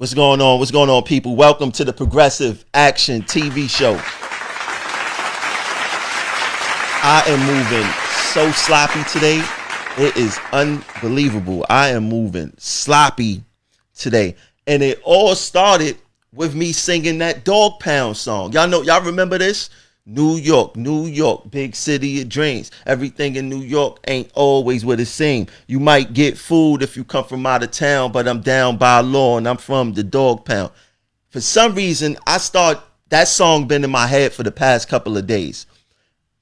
What's going on? What's going on, people? Welcome to the Progressive Action TV show. I am moving so sloppy today. It is unbelievable. I am moving sloppy today. And it all started with me singing that Dog Pound song. Y'all remember this? New York, New York, big city of dreams. Everything in New York ain't always what it seems. You might get food if you come from out of town, but I'm down by law and I'm from the Dog Pound. For some reason, that song been in my head for the past couple of days.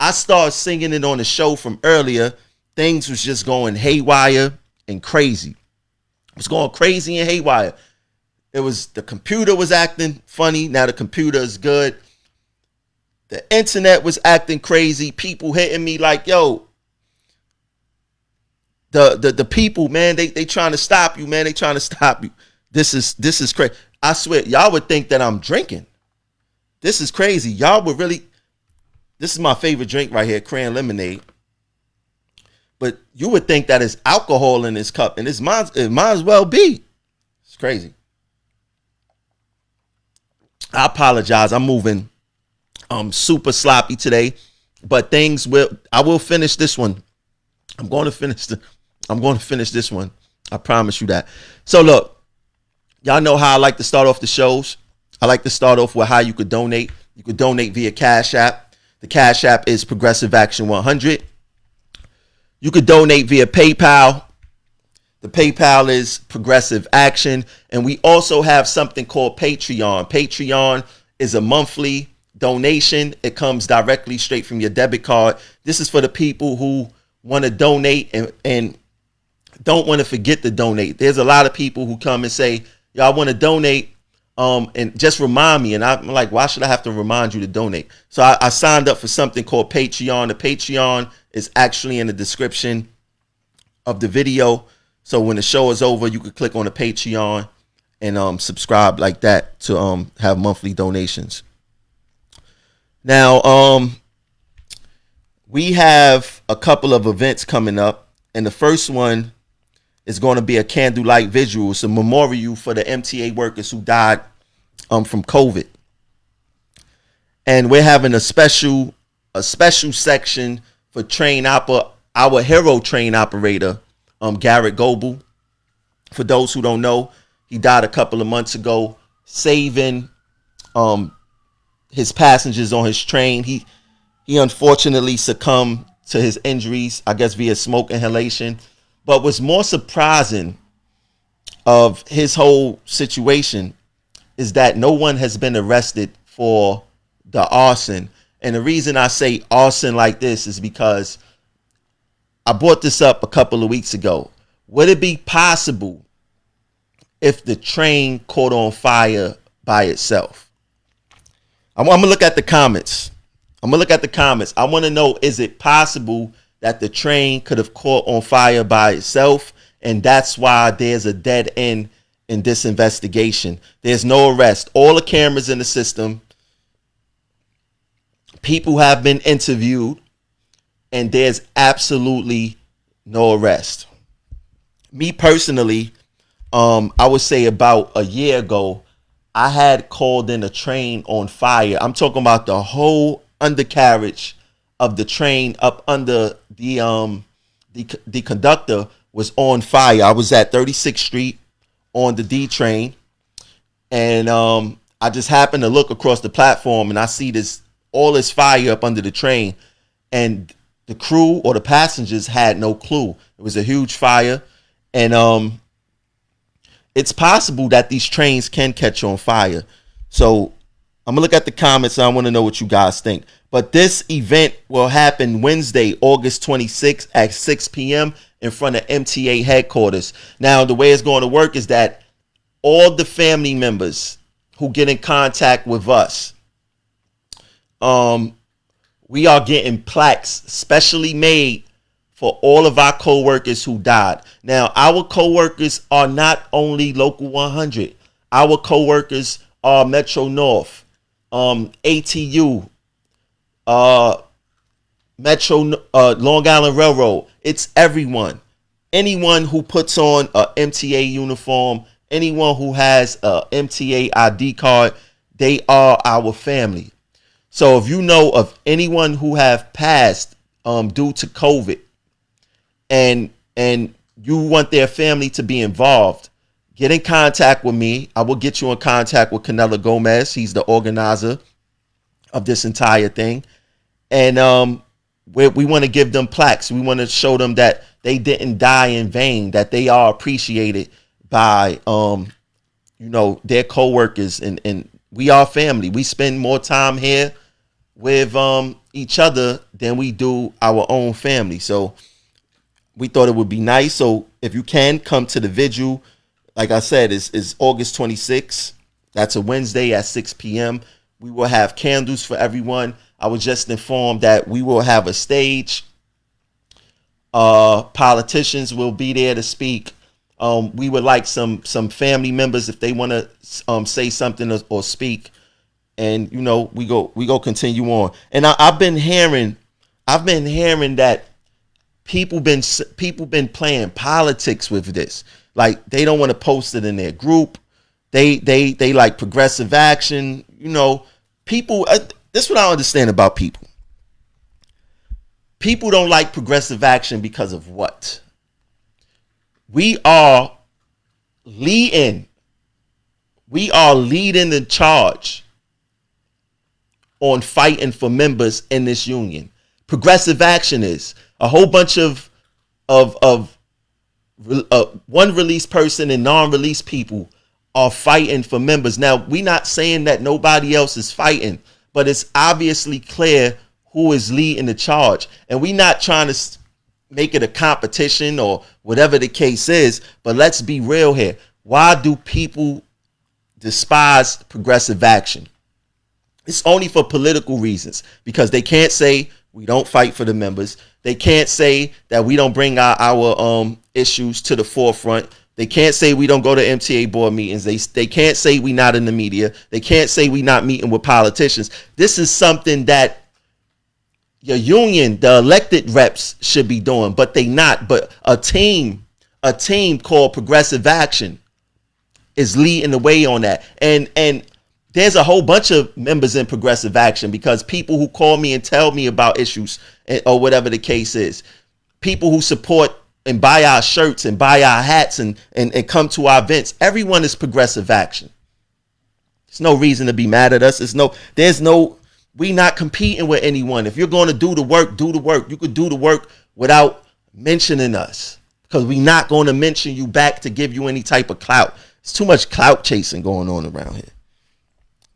I started singing it on the show from earlier. Things was just going haywire and crazy. It was going crazy and haywire. The computer was acting funny. Now the computer is good. The internet was acting crazy. People hitting me like, yo, the people, man, they trying to stop you, man. They trying to stop you. This is crazy. I swear, y'all would think that I'm drinking. This is crazy. This is my favorite drink right here, cran lemonade. But you would think that it's alcohol in this cup, and it might as well be. It's crazy. I apologize. I'm moving super sloppy today, but I will finish this one. I'm going to finish this one. I promise you that. So look, y'all know how I like to start off the shows. I like to start off with how you could donate. You could donate via Cash App. The Cash App is Progressive Action 100. You could donate via PayPal. The PayPal is Progressive Action. And we also have something called Patreon. Patreon is a monthly donation. It comes directly straight from your debit card. This is for the people who want to donate and don't want to forget to donate. There's a lot of people who come and say, "Yo, I want to donate, and just remind me." And I'm like, why should I have to remind you to donate? So I signed up for something called Patreon. The Patreon is actually in the description of the video. So when the show is over, you could click on the Patreon and subscribe like that to have monthly donations. Now, we have a couple of events coming up, and the first one is going to be a candlelight visual. It's a memorial for the MTA workers who died from COVID. And we're having a special section for our hero train operator, Garrett Goebel. For those who don't know, he died a couple of months ago saving his passengers on his train. He unfortunately succumbed to his injuries, I guess via smoke inhalation. But what's more surprising of his whole situation is that no one has been arrested for the arson. And the reason I say arson like this is because I brought this up a couple of weeks ago. Would it be possible if the train caught on fire by itself? I'm going to look at the comments. I want to know, is it possible that the train could have caught on fire by itself, and that's why there's a dead end in this investigation? There's no arrest. All the cameras in the system. People have been interviewed, and there's absolutely no arrest. Me personally, I would say about a year ago, I had called in a train on fire. I'm talking about the whole undercarriage of the train up under the conductor was on fire. I was at 36th Street on the D train, and I just happened to look across the platform and I see all this fire up under the train, and the crew or the passengers had no clue. It was a huge fire, and it's possible that these trains can catch on fire. So I'm gonna look at the comments and I want to know what you guys think. But this event will happen Wednesday, August 26th at 6 p.m. in front of MTA headquarters. Now, the way it's going to work is that all the family members who get in contact with us, we are getting plaques specially made for all of our co-workers who died. Now, our co-workers are not only Local 100. Our co-workers are Metro North, ATU, Metro Long Island Railroad. It's everyone. Anyone who puts on a MTA uniform anyone who has a MTA ID card, they are our family. So if you know of anyone who have passed due to COVID, and you want their family to be involved, get in contact with me. I will get you in contact with Canela Gomez. He's the organizer of this entire thing. And we want to give them plaques. We want to show them that they didn't die in vain, that they are appreciated by their co-workers, and we are family. We spend more time here with each other than we do our own family. So we thought it would be nice. So if you can come to the vigil, like I said, it's August 26th. That's a Wednesday at 6 p.m. We will have candles for everyone. I was just informed that we will have a stage. Politicians will be there to speak. We would like some family members if they want to say something or speak. And we go continue on. And I've been hearing that people been playing politics with this. Like, they don't want to post it in their group. They like progressive action. People. This is what I understand about people. People don't like progressive action because of what? We are leading the charge on fighting for members in this union. Progressive action is a whole bunch of one released person and non-released people are fighting for members. Now, we're not saying that nobody else is fighting, but it's obviously clear who is leading the charge. And we're not trying to make it a competition or whatever the case is, but let's be real here. Why do people despise progressive action? It's only for political reasons, because they can't say we don't fight for the members. They can't say that we don't bring our issues to the forefront. They can't say we don't go to MTA board meetings. They can't say we not in the media. They can't say we not meeting with politicians. This is something that your union, the elected reps, should be doing, but they not. But a team called Progressive Action is leading the way on that. And there's a whole bunch of members in Progressive Action, because people who call me and tell me about issues or whatever the case is, people who support and buy our shirts and buy our hats and come to our events, everyone is Progressive Action. There's no reason to be mad at us. We not competing with anyone. If you're going to do the work, do the work. You could do the work without mentioning us, because we not going to mention you back to give you any type of clout. It's too much clout chasing going on around here.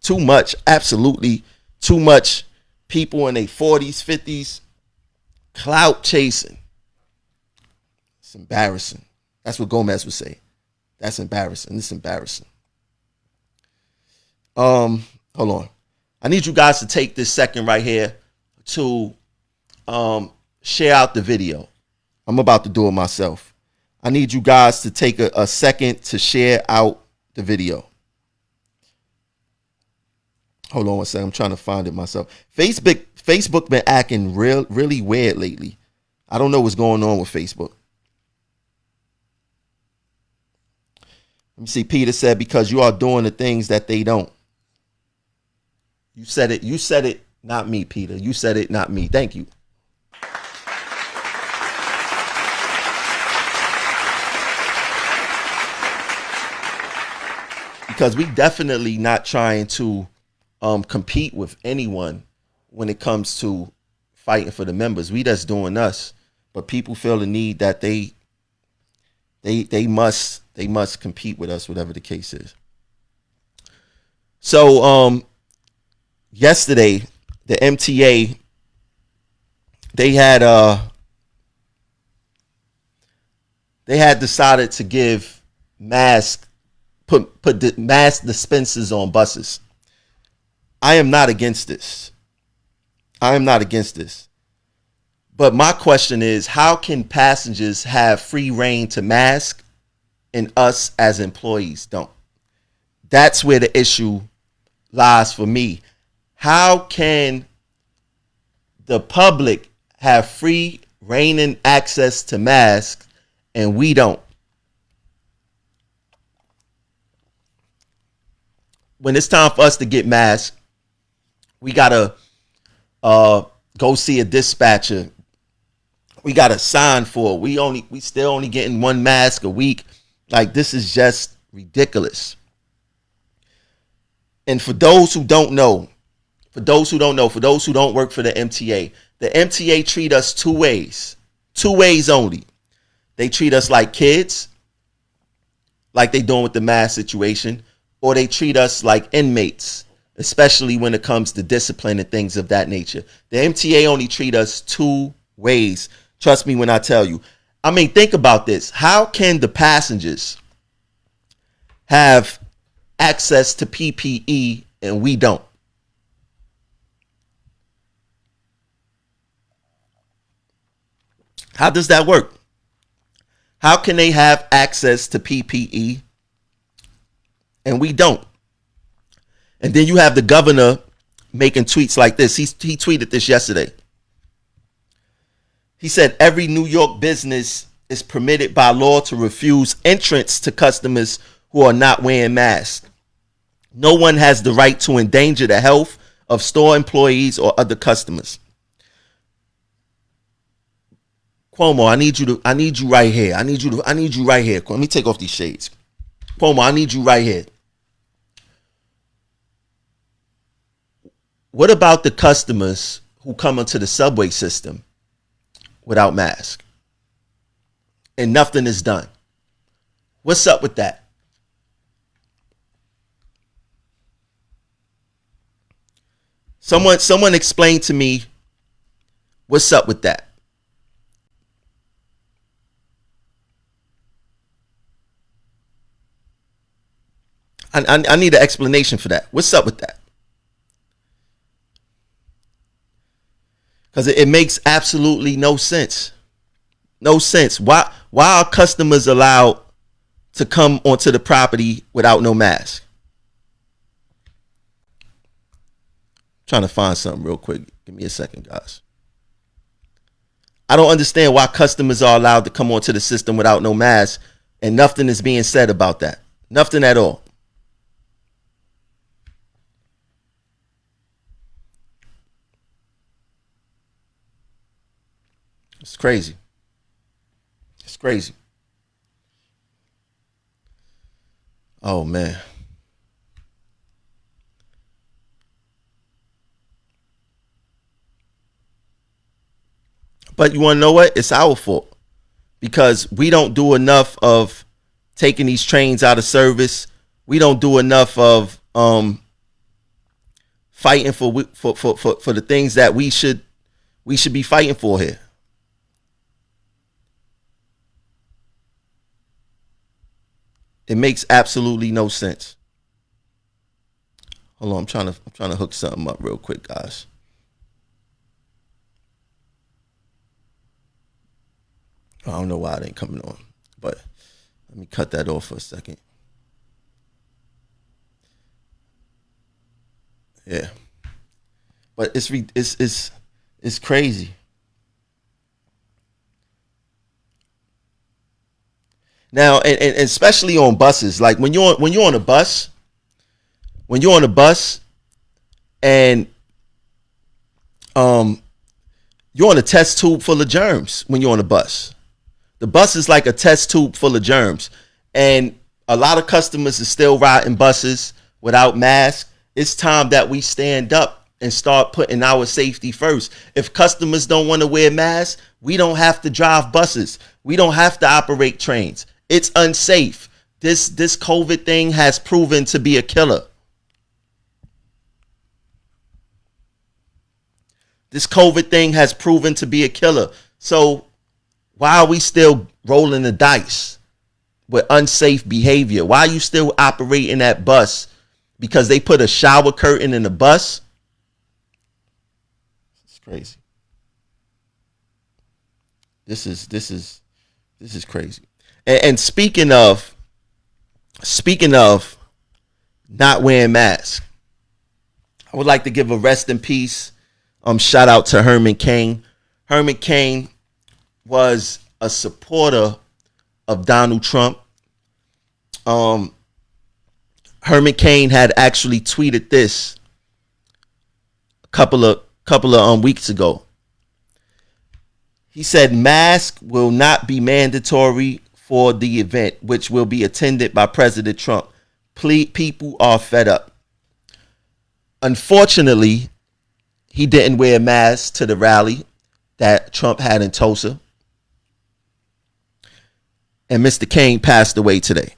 Too much, absolutely too much. People in their 40s, 50s, clout chasing. It's embarrassing. That's what Gomez would say. That's embarrassing. It's embarrassing. Hold on. I need you guys to take this second right here to share out the video. I'm about to do it myself. I need you guys to take a second to share out the video. Hold on one second. I'm trying to find it myself. Facebook been acting really weird lately. I don't know what's going on with Facebook. Let me see. Peter said, because you are doing the things that they don't. You said it, not me, Peter. You said it, not me. Thank you. Because we definitely not trying to compete with anyone when it comes to fighting for the members. We just doing us. But people feel the need that they must compete with us, whatever the case is. So yesterday, the MTA, they had decided to give put the mask dispensers on buses. I am not against this. But my question is, how can passengers have free reign to mask and us as employees don't? That's where the issue lies for me. How can the public have free reign and access to masks and we don't? when it's time for us to get masks, we gotta go see a dispatcher. We gotta sign for it. We still only getting one mask a week. Like, this is just ridiculous. And for those who don't know, for those who don't work for the MTA treat us two ways only. They treat us like kids, like they doing with the mask situation, or they treat us like inmates, especially when it comes to discipline and things of that nature. The MTA only treat us two ways. Trust me when I tell you. I mean, think about this. How can the passengers have access to PPE and we don't? How does that work? How can they have access to PPE and we don't? And then you have the governor making tweets like this. He tweeted this yesterday. He said every New York business is permitted by law to refuse entrance to customers who are not wearing masks. No one has the right to endanger the health of store employees or other customers. Cuomo, I need you right here. I need you right here. Let me take off these shades. Cuomo, I need you right here. What about the customers who come into the subway system without mask and nothing is done? What's up with that? Someone explain to me what's up with that. I need an explanation for that. What's up with that? Because it makes absolutely no sense. No sense. Why are customers allowed to come onto the property without no mask? Trying to find something real quick. Give me a second, guys. I don't understand why customers are allowed to come onto the system without no mask and nothing is being said about that. Nothing at all. It's crazy. It's crazy. Oh, man. But you want to know what? It's our fault because we don't do enough of taking these trains out of service. We don't do enough of fighting for the things that we should be fighting for here. It makes absolutely no sense. Hold on, I'm trying to hook something up real quick, guys. I don't know why it ain't coming on, but let me cut that off for a second. Yeah, but it's crazy. Now, and especially on buses, like when you're on a bus, and you're on a test tube full of germs when you're on a bus. The bus is like a test tube full of germs, and a lot of customers are still riding buses without masks. It's time that we stand up and start putting our safety first. If customers don't want to wear masks, we don't have to drive buses. We don't have to operate trains. It's unsafe. This COVID thing has proven to be a killer. This COVID thing has proven to be a killer. So why are we still rolling the dice with unsafe behavior? Why are you still operating that bus? Because they put a shower curtain in the bus? It's crazy. This is crazy. And speaking of not wearing masks, I would like to give a rest in peace shout out to Herman Cain. Herman Cain was a supporter of Donald Trump. Herman Herman Cain had actually tweeted this a couple of weeks ago. He said masks will not be mandatory for the event, which will be attended by President Trump. People are fed up. Unfortunately, he didn't wear a mask to the rally that Trump had in Tulsa. And Mr. Cain passed away today.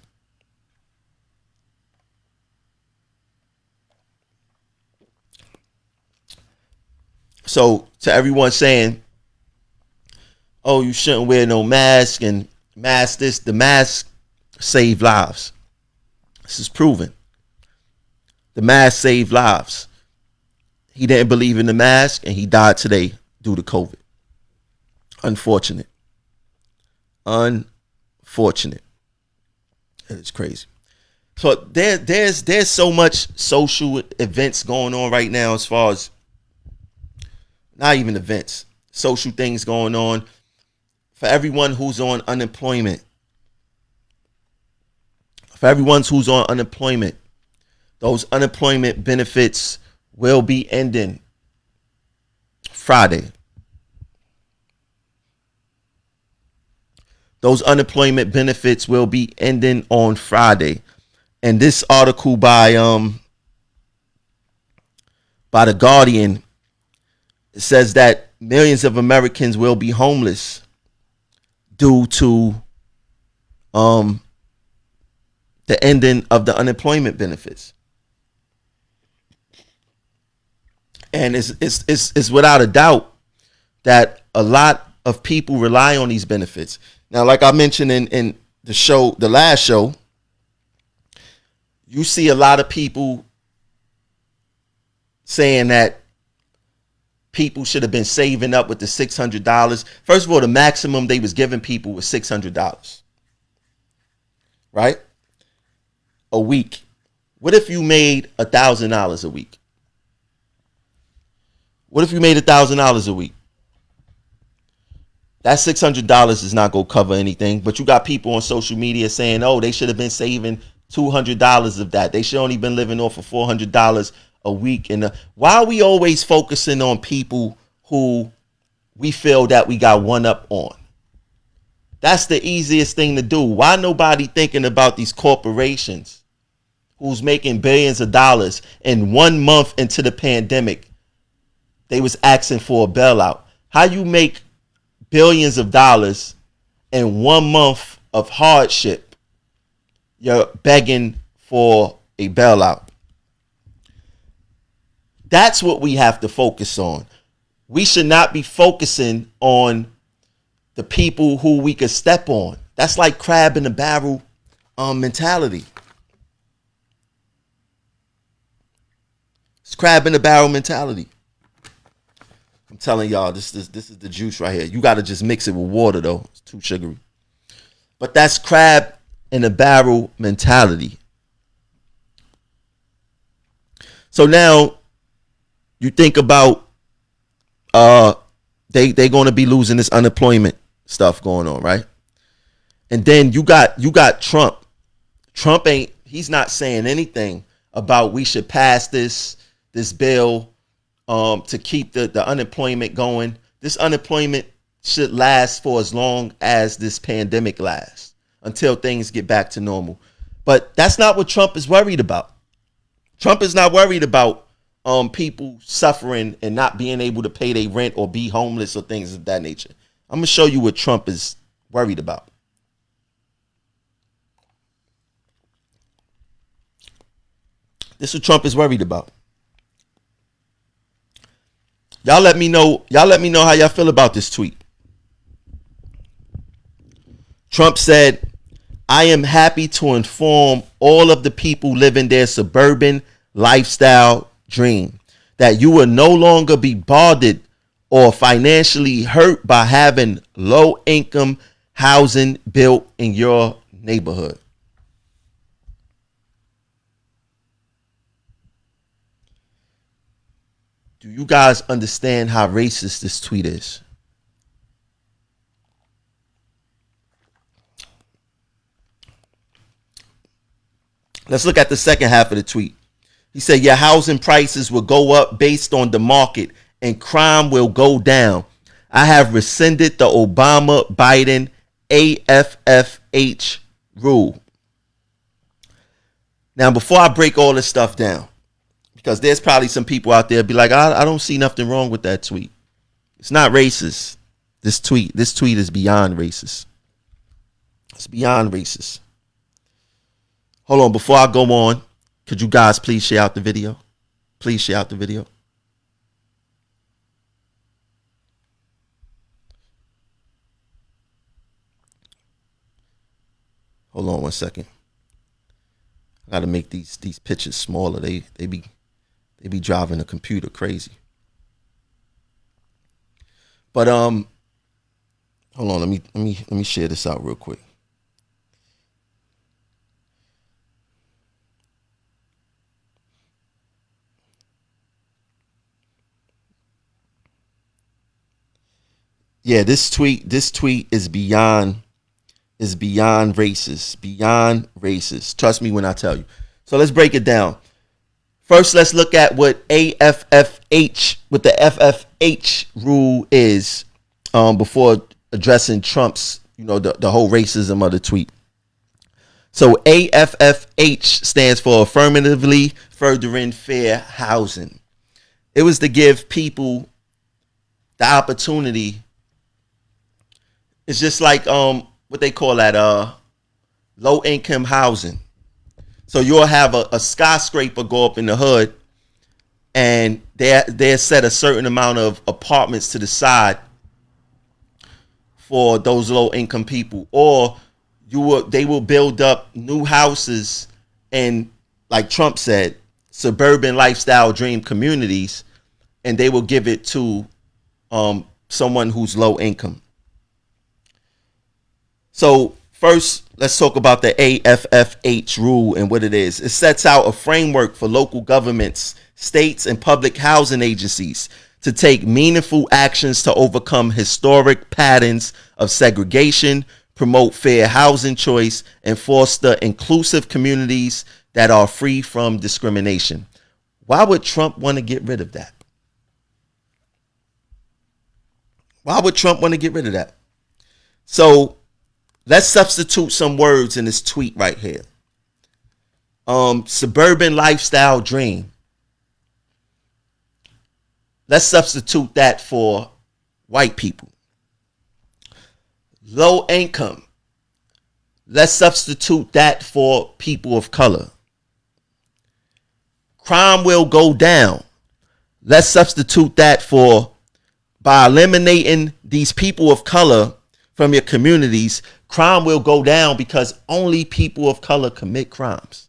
So to everyone saying, oh, you shouldn't wear no mask and mask this, the mask save lives. This is proven. The mask saved lives. He didn't believe in the mask and he died today due to COVID. Unfortunate. Unfortunate. It's crazy. So there's so much social events going on right now, as far as not even events, social things going on for everyone who's on unemployment. For everyone who's on unemployment, those unemployment benefits will be ending Friday. Those unemployment benefits will be ending on Friday. And this article by The Guardian, it says that millions of Americans will be homeless due to the ending of the unemployment benefits. And it's without a doubt that a lot of people rely on these benefits. Now, like I mentioned in the last show, you see a lot of people saying that people should have been saving up with the $600. First of all, the maximum they was giving people was $600, right? A week. What if you made $1,000 a week? What if you made $1,000 a week? That $600 is not going to cover anything, but you got people on social media saying, oh, they should have been saving $200 of that. They should only been living off of $400 a week. And why are we always focusing on people who we feel that we got one up on? That's the easiest thing to do. Why nobody thinking about these corporations who's making billions of dollars, and 1 month into the pandemic, they was asking for a bailout? How you make billions of dollars in 1 month of hardship, you're begging for a bailout? That's what we have to focus on. We should not be focusing on the people who we could step on. That's like crab in the barrel mentality. It's crab in the barrel mentality. I'm telling y'all, this is the juice right here. You got to just mix it with water, though. It's too sugary. But that's crab in the barrel mentality. So now you think about they going to be losing this unemployment stuff going on, right? And then you got Trump. He's not saying anything about we should pass this bill to keep the unemployment going. This unemployment should last for as long as this pandemic lasts, until things get back to normal. But that's not what Trump is worried about. Trump is not worried about people suffering and not being able to pay their rent or be homeless or things of that nature. I'm going to show you what Trump is worried about. This is what Trump is worried about. Y'all let me know how y'all feel about this tweet. Trump said, I am happy to inform all of the people living their suburban lifestyle dream that you will no longer be bothered or financially hurt by having low income housing built in your neighborhood. Do you guys understand how racist this tweet is? Let's look at the second half of the tweet. He said, your housing prices will go up based on the market and crime will go down. I have rescinded the Obama-Biden AFFH rule. Now, before I break all this stuff down, because there's probably some people out there be like, I don't see nothing wrong with that tweet. It's not racist. This tweet is beyond racist. It's beyond racist. Hold on, before I go on, could you guys please share out the video? Please share out the video. Hold on one second. I gotta make these pictures smaller. They be driving the computer crazy. But hold on, let me share this out real quick. Yeah, this tweet is beyond racist. Beyond racist. Trust me when I tell you. So let's break it down. First, let's look at what AFFH, what the FFH rule is, before addressing Trump's, the whole racism of the tweet. So AFFH stands for Affirmatively Furthering Fair Housing. It was to give people the opportunity. It's just like what they call that low income housing. So you'll have a skyscraper go up in the hood, and they set a certain amount of apartments to the side for those low income people, or they will build up new houses in, like Trump said, suburban lifestyle dream communities, and they will give it to someone who's low income. So first, let's talk about the AFFH rule and what it is. It sets out a framework for local governments, states, and public housing agencies to take meaningful actions to overcome historic patterns of segregation, promote fair housing choice, and foster inclusive communities that are free from discrimination. Why would Trump want to get rid of that? Why would Trump want to get rid of that? So let's substitute some words in this tweet right here. Suburban lifestyle dream. Let's substitute that for white people. Low income. Let's substitute that for people of color. Crime will go down. Let's substitute that for, by eliminating these people of color from your communities, crime will go down because only people of color commit crimes.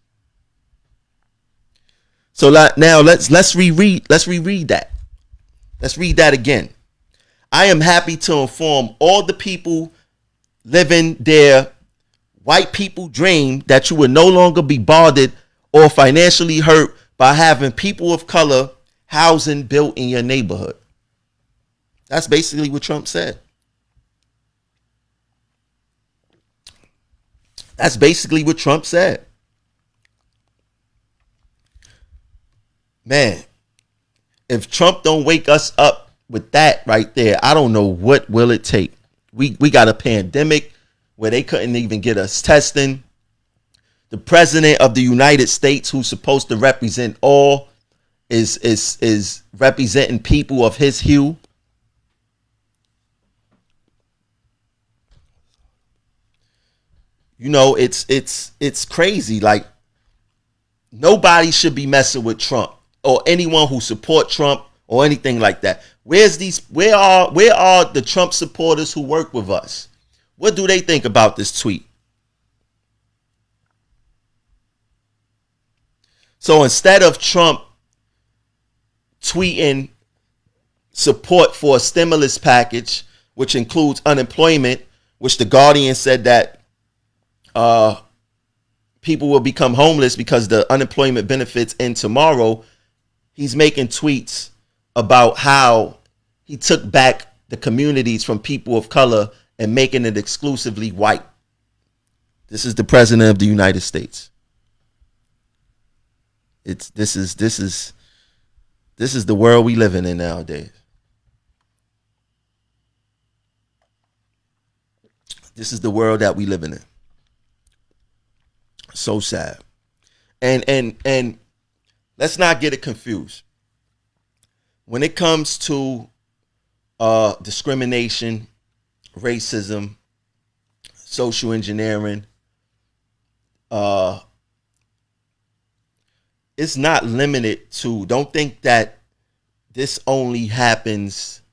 So now let's reread that. Let's read that again. I am happy to inform all the people living their white people dream that you will no longer be bothered or financially hurt by having people of color housing built in your neighborhood. That's basically what Trump said. That's basically what Trump said. Man, if Trump don't wake us up with that right there, I don't know what will it take. We got a pandemic where they couldn't even get us testing. The president of the United States, who's supposed to represent all, is representing people of his hue. It's crazy. Like, nobody should be messing with Trump or anyone who support Trump or anything like that. Where are the Trump supporters who work with us? What do they think about this tweet? So instead of Trump tweeting support for a stimulus package, which includes unemployment, which the Guardian said that people will become homeless because the unemployment benefits end tomorrow, he's making tweets about how he took back the communities from people of color and making it exclusively white. This is the president of the United States. It's this is the world we living in nowadays. This is the world that we living in. So sad. And let's not get it confused. When it comes to discrimination, racism, social engineering, it's not limited to, don't think that this only happens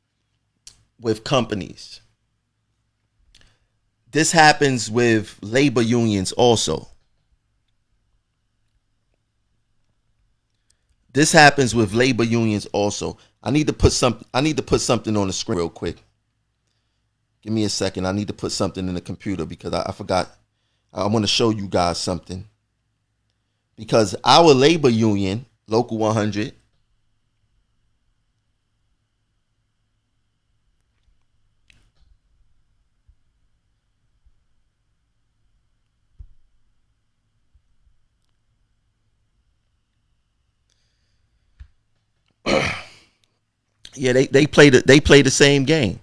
with companies. This happens with labor unions also. This happens with labor unions also. I need to put something on the screen real quick. Give me a second. I need to put something in the computer because I forgot. I want to show you guys something. Because our labor union, Local 100, yeah, they play the same game.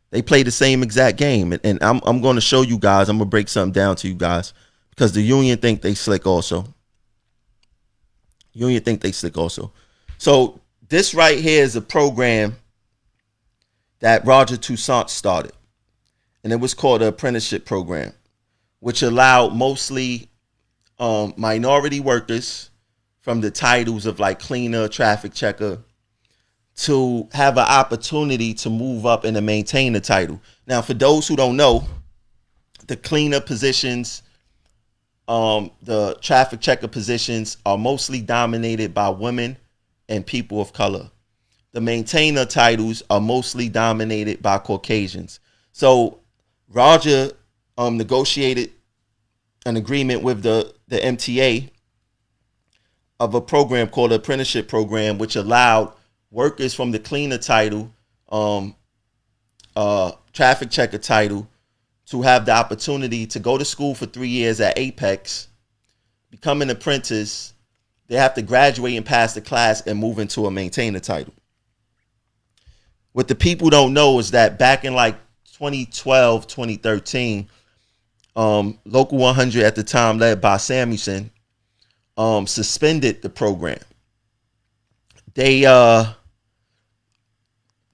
They play the same exact game, and I'm going to show you guys. I'm going to break something down to you guys because the union think they slick also. Union think they slick also. So this right here is a program that Roger Toussaint started, and it was called the apprenticeship program, which allowed mostly minority workers from the titles of like cleaner, traffic checker, to have an opportunity to move up and to maintain the title. Now, for those who don't know, the cleaner positions, the traffic checker positions are mostly dominated by women and people of color. The maintainer titles are mostly dominated by Caucasians. So Roger negotiated an agreement with the MTA of a program called the apprenticeship program, which allowed workers from the cleaner title, traffic checker title, to have the opportunity to go to school for 3 years at Apex, become an apprentice. They have to graduate and pass the class and move into a maintainer title. What the people don't know is that back in like 2012, 2013, Local 100 at the time, led by Samuelson, suspended the program. They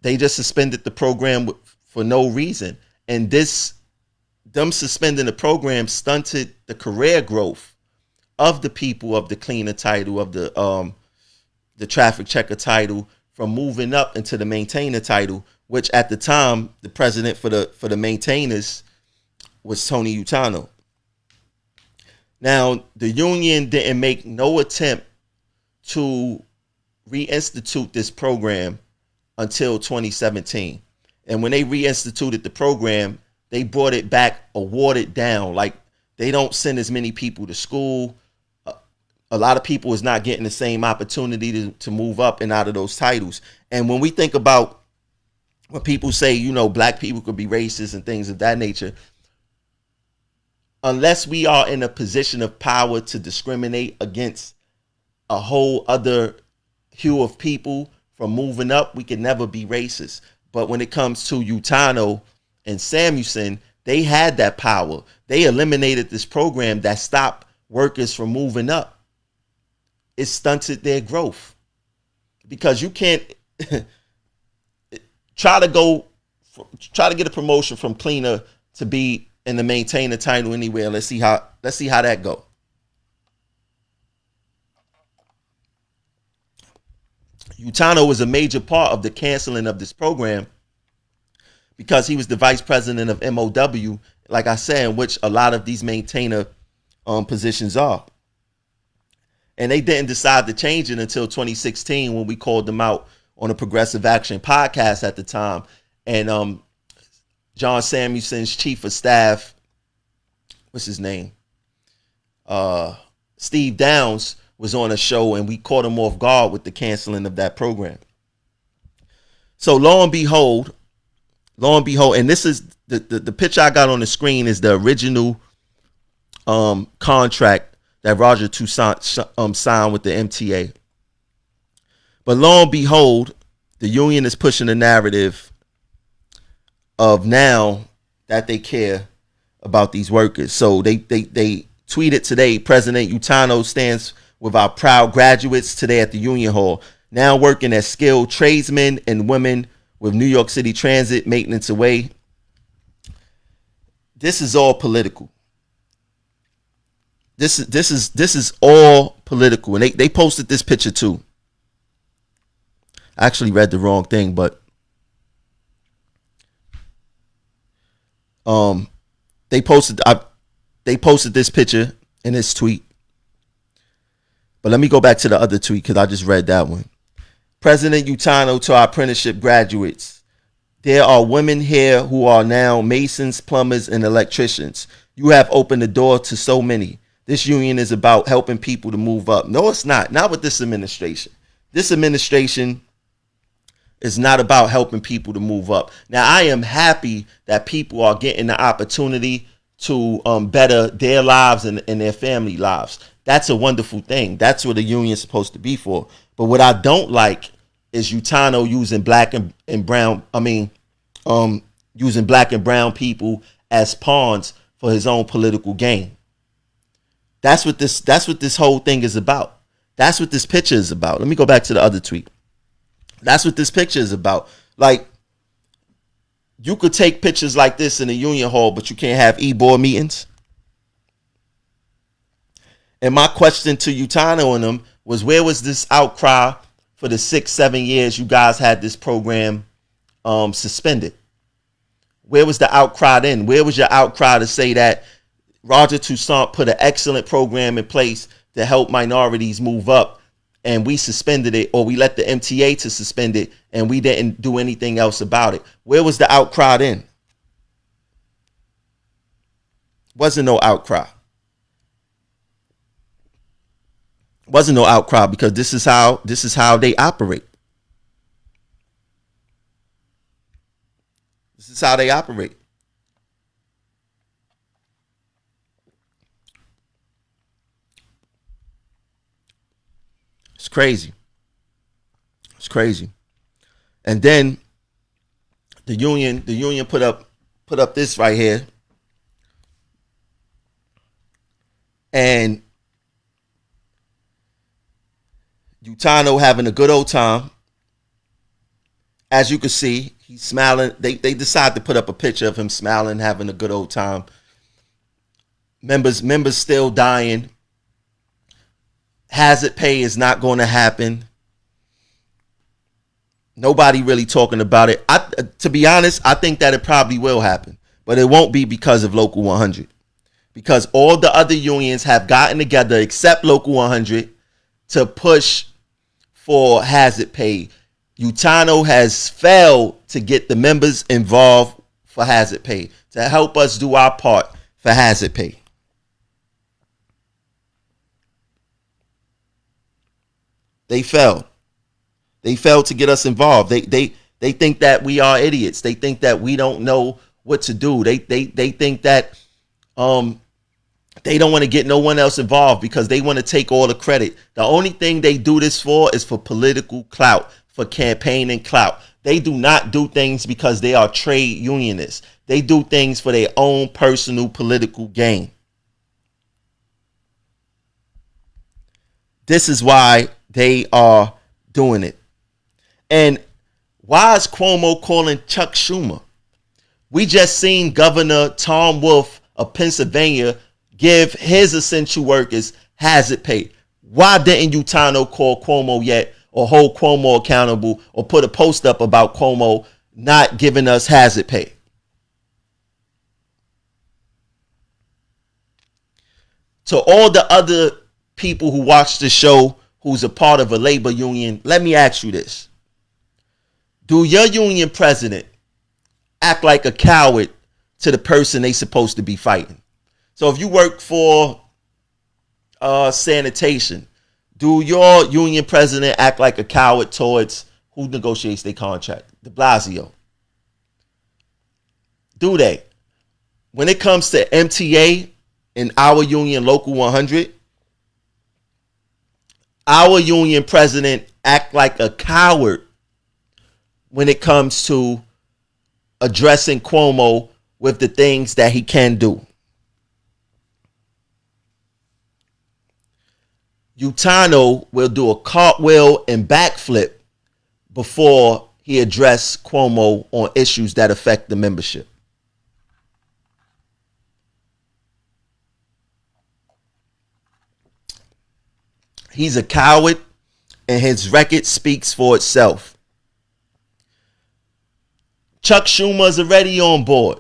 just suspended the program for no reason. And them suspending the program stunted the career growth of the people of the cleaner title, of the traffic checker title, from moving up into the maintainer title, which at the time the president for the maintainers was Tony Utano. Now, the union didn't make no attempt to reinstitute this program until 2017. And when they reinstituted the program, they brought it back a watered down. Like, they don't send as many people to school. A lot of people is not getting the same opportunity to move up and out of those titles. And when we think about when people say, you know, black people could be racist and things of that nature, unless we are in a position of power to discriminate against a whole other hue of people from moving up, we can never be racist. But when it comes to Utano and Samuelson, they had that power. They eliminated this program that stopped workers from moving up. It stunted their growth because you can't try to get a promotion from cleaner to be in the maintainer title anywhere. Let's see how that go. Utano was a major part of the canceling of this program because he was the vice president of MOW, like I said, in which a lot of these maintainer positions are. And they didn't decide to change it until 2016 when we called them out on a Progressive Action podcast at the time. And John Samuelson's chief of staff, what's his name? Steve Downs was on a show, and we caught him off guard with the canceling of that program. So lo and behold, and this is the picture I got on the screen is the original contract that Roger Toussaint signed with the MTA. But lo and behold, the union is pushing the narrative of now that they care about these workers. So they tweeted today, President Utano stands with our proud graduates today at the Union Hall, now working as skilled tradesmen and women with New York City Transit maintenance away. This is all political. This is all political. And they posted this picture too. I actually read the wrong thing, but they posted this picture in this tweet. But let me go back to the other tweet because I just read that one. President Utano to our apprenticeship graduates. There are women here who are now masons, plumbers, and electricians. You have opened the door to so many. This union is about helping people to move up. No, it's not. Not with this administration. This administration is not about helping people to move up. Now, I am happy that people are getting the opportunity to better their lives and their family lives. That's a wonderful thing. That's what a union is supposed to be for. But what I don't like is Utano using black and brown, using black and brown people as pawns for his own political gain. That's what this whole thing is about. That's what this picture is about. Let me go back to the other tweet. That's what this picture is about. Like, you could take pictures like this in a union hall, but you can't have e-board meetings. And my question to Utano and them was, where was this outcry for the 6-7 years you guys had this program suspended? Where was the outcry then? Where was your outcry to say that Roger Toussaint put an excellent program in place to help minorities move up, and we suspended it, or we let the MTA to suspend it, and we didn't do anything else about it? Where was the outcry then? Wasn't no outcry. Wasn't no outcry because this is how they operate. This is how they operate. It's crazy. It's crazy. And then the union put up this right here. And Utano having a good old time. As you can see, he's smiling. They decided to put up a picture of him smiling, having a good old time. Members still dying. Hazard pay is not going to happen. Nobody really talking about it. To be honest, I think that it probably will happen, but it won't be because of Local 100. Because all the other unions have gotten together, except Local 100, to push for hazard pay. Utano has failed to get the members involved for hazard pay, to help us do our part for hazard pay. They failed. They failed to get us involved. They think that we are idiots. They think that we don't know what to do. They think that they don't want to get no one else involved because they want to take all the credit. The only thing they do this for is for political clout, for campaigning clout. They do not do things because they are trade unionists. They do things for their own personal political gain. This is why they are doing it. And why is Cuomo calling Chuck Schumer? We just seen Governor Tom Wolf of Pennsylvania give his essential workers hazard pay. Why didn't Utano call Cuomo yet, or hold Cuomo accountable, or put a post up about Cuomo not giving us hazard pay? To all the other people who watch the show who's a part of a labor union, let me ask you this. Do your union president act like a coward to the person they supposed to be fighting? So if you work for sanitation, do your union president act like a coward towards who negotiates their contract? De Blasio. Do they? When it comes to MTA and our union, Local 100, our union president act like a coward when it comes to addressing Cuomo with the things that he can do. Utano will do a cartwheel and backflip before he addressed Cuomo on issues that affect the membership. He's a coward, and his record speaks for itself. Chuck Schumer's already on board.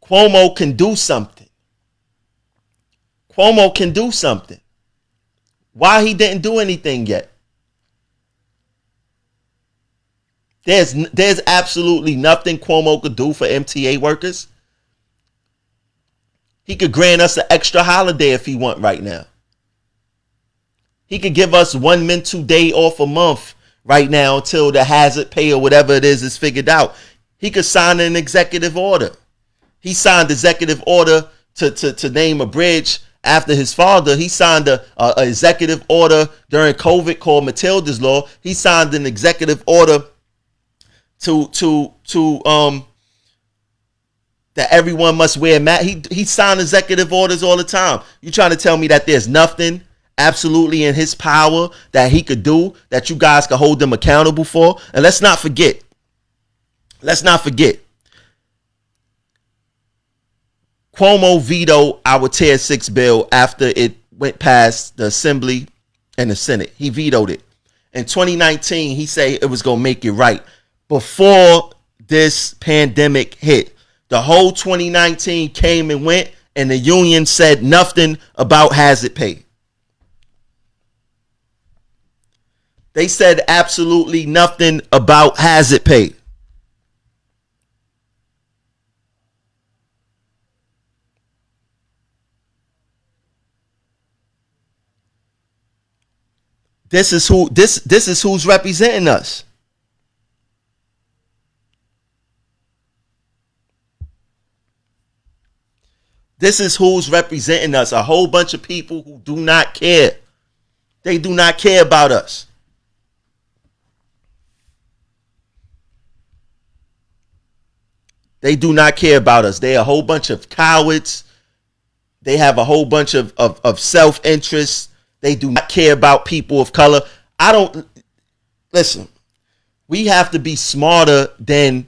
Cuomo can do something. Cuomo can do something. Why he didn't do anything yet? There's absolutely nothing Cuomo could do for MTA workers. He could grant us an extra holiday if he want right now. He could give us 1 mental day off a month right now until the hazard pay or whatever it is figured out. He could sign an executive order. He signed executive order to name a bridge after his father. He signed a executive order during COVID called Matilda's Law. He signed an executive order to that everyone must wear a mask. He signed executive orders all the time. You trying to tell me that there's nothing absolutely in his power that he could do that you guys could hold him accountable for? And let's not forget, Cuomo vetoed our Tier 6 bill after it went past the Assembly and the Senate. He vetoed it. In 2019, he said it was going to make it right. Before this pandemic hit, the whole 2019 came and went, and the union said nothing about hazard pay. They said absolutely nothing about hazard pay. This is who's representing us. This is who's representing us. A whole bunch of people who do not care. They do not care about us. They do not care about us. They're a whole bunch of cowards. They have a whole bunch of self-interest. They do not care about people of color. Listen, we have to be smarter than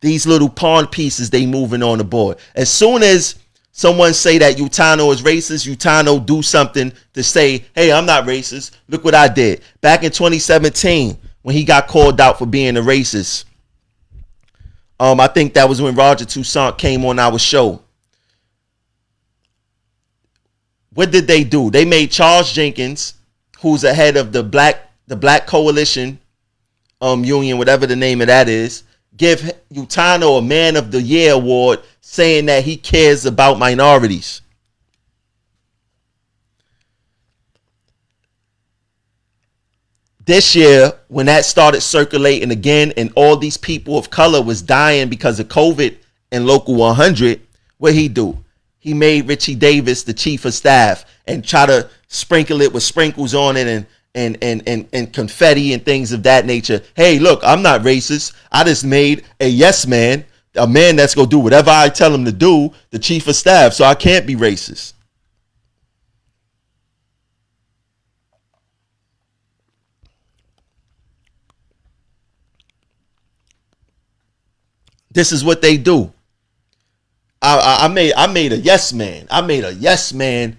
these little pawn pieces they moving on the board. As soon as someone say that Utano is racist, Utano do something to say, hey, I'm not racist. Look what I did. Back in 2017, when he got called out for being a racist, I think that was when Roger Toussaint came on our show. What did they do? They made Charles Jenkins, who's ahead of the Black Coalition Union, whatever the name of that is, give Utano a Man of the Year award, saying that he cares about minorities. This year, when that started circulating again and all these people of color was dying because of COVID in Local 100, what he do? He made Richie Davis the chief of staff and try to sprinkle it with sprinkles on it and confetti and things of that nature. Hey, look, I'm not racist. I just made a yes man, a man that's going to do whatever I tell him to do, the chief of staff, so I can't be racist. This is what they do. I made a yes man. I made a yes man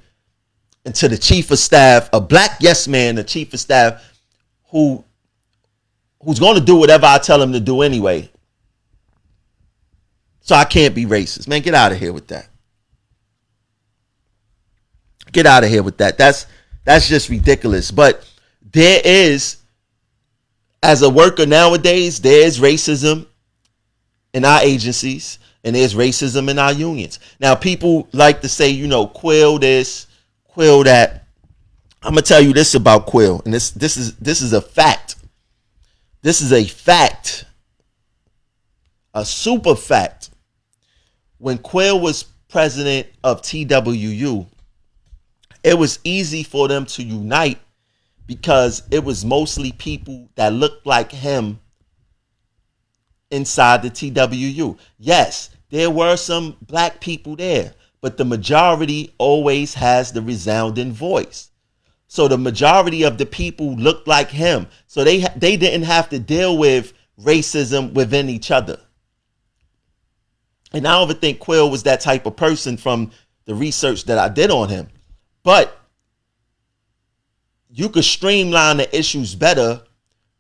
into the chief of staff, a black yes man, the chief of staff, who's going to do whatever I tell him to do anyway. So I can't be racist. Man, get out of here with that. Get out of here with that. That's just ridiculous. But there is, as a worker nowadays, there's racism in our agencies. And there's racism in our unions. Now, people like to say, Quill this, Quill that. I'm gonna tell you this about Quill, and this is a fact. This is a fact, a super fact. When Quill was president of TWU, it was easy for them to unite because it was mostly people that looked like him inside the TWU. Yes, there were some black people there, but the majority always has the resounding voice. So the majority of the people looked like him. So they didn't have to deal with racism within each other. And I don't even think Quill was that type of person from the research that I did on him. But you could streamline the issues better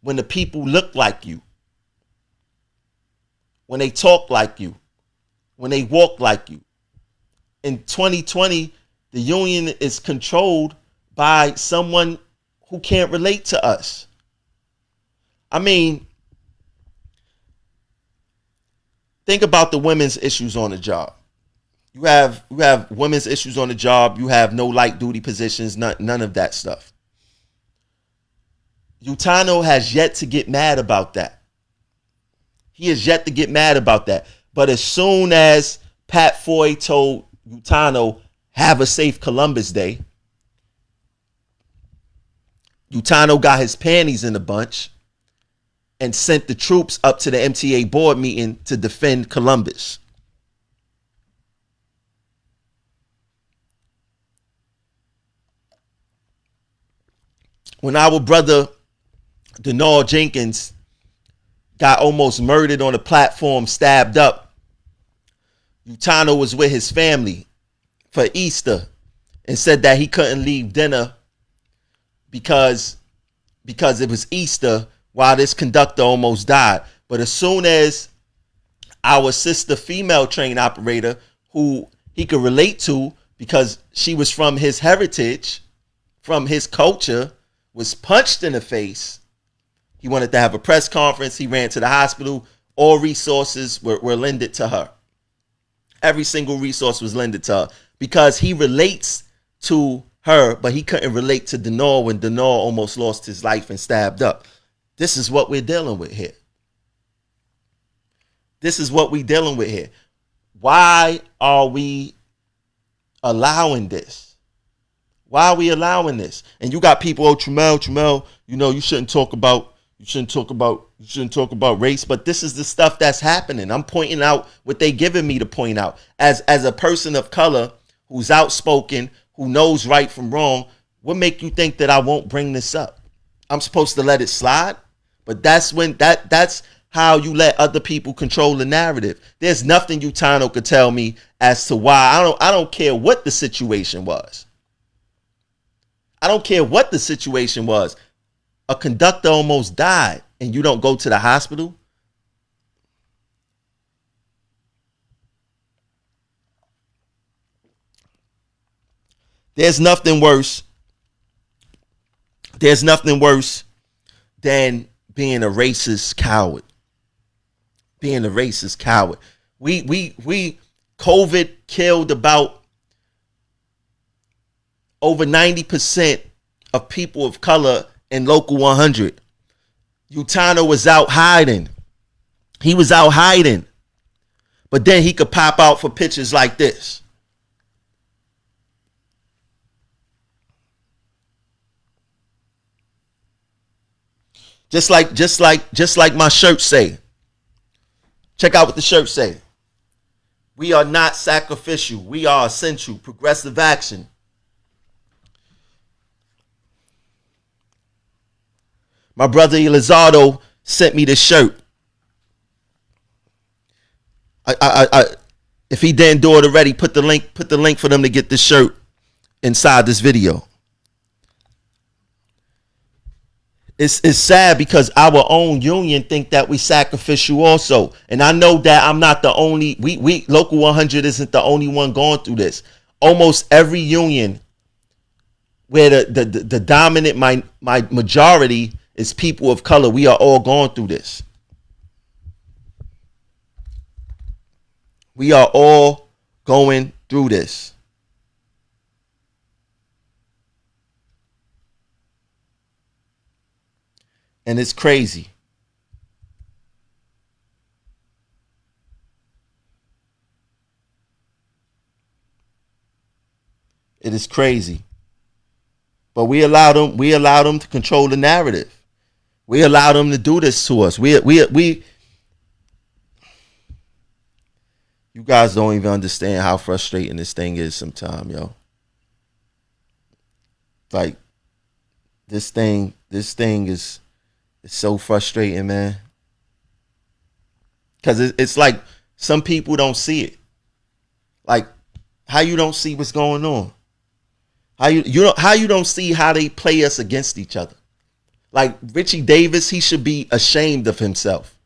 when the people look like you, when they talk like you, when they walk like you. In 2020, the union is controlled by someone who can't relate to us. I mean, think about the women's issues on the job. You have women's issues on the job. You have no light duty positions, none of that stuff. Utano has yet to get mad about that. He has yet to get mad about that. But as soon as Pat Foy told Utano, have a safe Columbus Day, Utano got his panties in a bunch and sent the troops up to the MTA board meeting to defend Columbus. When our brother Denard Jenkins got almost murdered on a platform, stabbed up, Utano was with his family for Easter and said that he couldn't leave dinner because it was Easter while this conductor almost died. But as soon as our sister female train operator, who he could relate to because she was from his heritage, from his culture, was punched in the face, he wanted to have a press conference. He ran to the hospital. All resources were lended to her. Every single resource was lended to her because he relates to her, but he couldn't relate to Denard when Denard almost lost his life and stabbed up. This is what we're dealing with here. This is what we're dealing with here. Why are we allowing this? Why are we allowing this? And you got people, oh, Tramel, you know, you shouldn't talk about race, but this is the stuff that's happening. I'm pointing out what they giving me to point out. As a person of color who's outspoken, who knows right from wrong, what make you think that I won't bring this up? I'm supposed to let it slide? But that's how you let other people control the narrative. There's nothing Utano could tell me as to why. I don't care what the situation was. I don't care what the situation was. A conductor almost died and you don't go to the hospital? There's nothing worse. There's nothing worse than being a racist coward. Being a racist coward. COVID killed about over 90% of people of color in Local 100. Utano was out hiding. He was out hiding. But then he could pop out for pictures like this. Just like my shirt say. Check out what the shirt say. We are not sacrificial. We are essential. Progressive action. My brother Elizardo sent me this shirt. If he didn't do it already, put the link for them to get this shirt inside this video. It's sad because our own union think that we sacrificial also. And I know that I'm not the only, we Local 100 isn't the only one going through this. Almost every union where the dominant my majority is people of color, we are all going through this. We are all going through this. And it's crazy. It is crazy. But we allow them to control the narrative. We allow them to do this to us. We you guys don't even understand how frustrating this thing is sometimes, yo. Like this thing is so frustrating, man. Cause it's like some people don't see it. Like how you don't see what's going on. How you don't see how they play us against each other. Like Richie Davis, he should be ashamed of himself.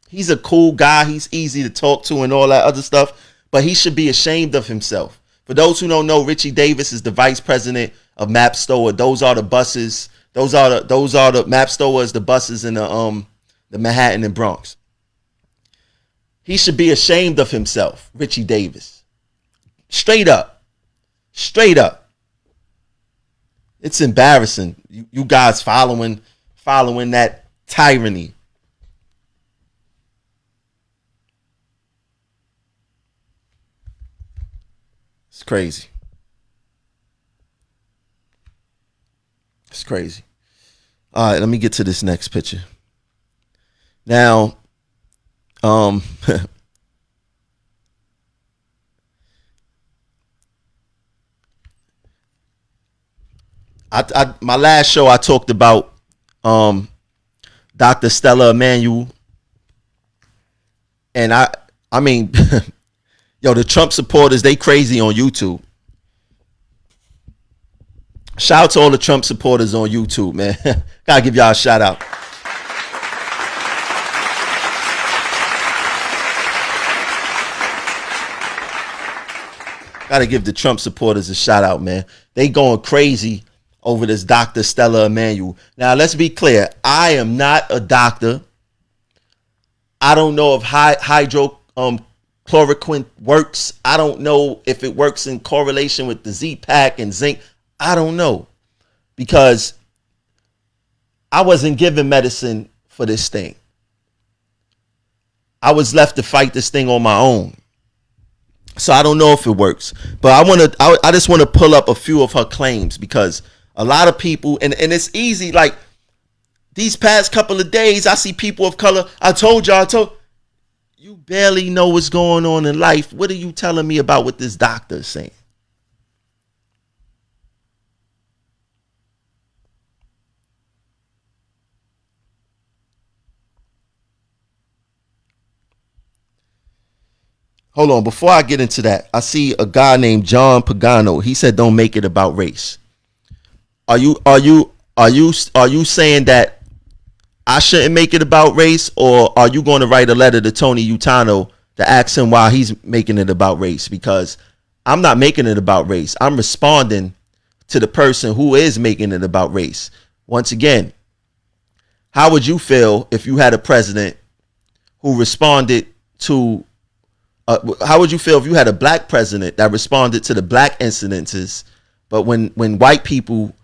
He's a cool guy. He's easy to talk to and all that other stuff, but he should be ashamed of himself. For those who don't know, Richie Davis is the vice president of Map Stoa. Those are the buses. Those are the Map Stoa is the buses in the Manhattan and Bronx. He should be ashamed of himself, Richie Davis. Straight up. Straight up. It's embarrassing. You guys following that tyranny. It's crazy. It's crazy. All right, let me get to this next picture. Now, my last show I talked about Dr. Stella Emmanuel, and I mean, yo, the Trump supporters, they crazy on YouTube. Shout out to all the Trump supporters on YouTube, man. Gotta give y'all a shout out. Gotta give the Trump supporters a shout out, man. They going crazy over this Dr. Stella Emmanuel. Now, let's be clear. I am not a doctor. I don't know if hydrochloroquine works. I don't know if it works in correlation with the Z-Pack and zinc. I don't know, because I wasn't given medicine for this thing. I was left to fight this thing on my own. So I don't know if it works, but I just want to pull up a few of her claims, because a lot of people, and it's easy, like these past couple of days, I see people of color. I told you barely know what's going on in life. What are you telling me about what this doctor is saying? Hold on, before I get into that, I see a guy named John Pagano. He said, "Don't make it about race." Are you saying that I shouldn't make it about race, or are you going to write a letter to Tony Utano to ask him why he's making it about race? Because I'm not making it about race. I'm responding to the person who is making it about race. Once again, how would you feel if you had a president who responded to how would you feel if you had a black president that responded to the black incidences, but when white people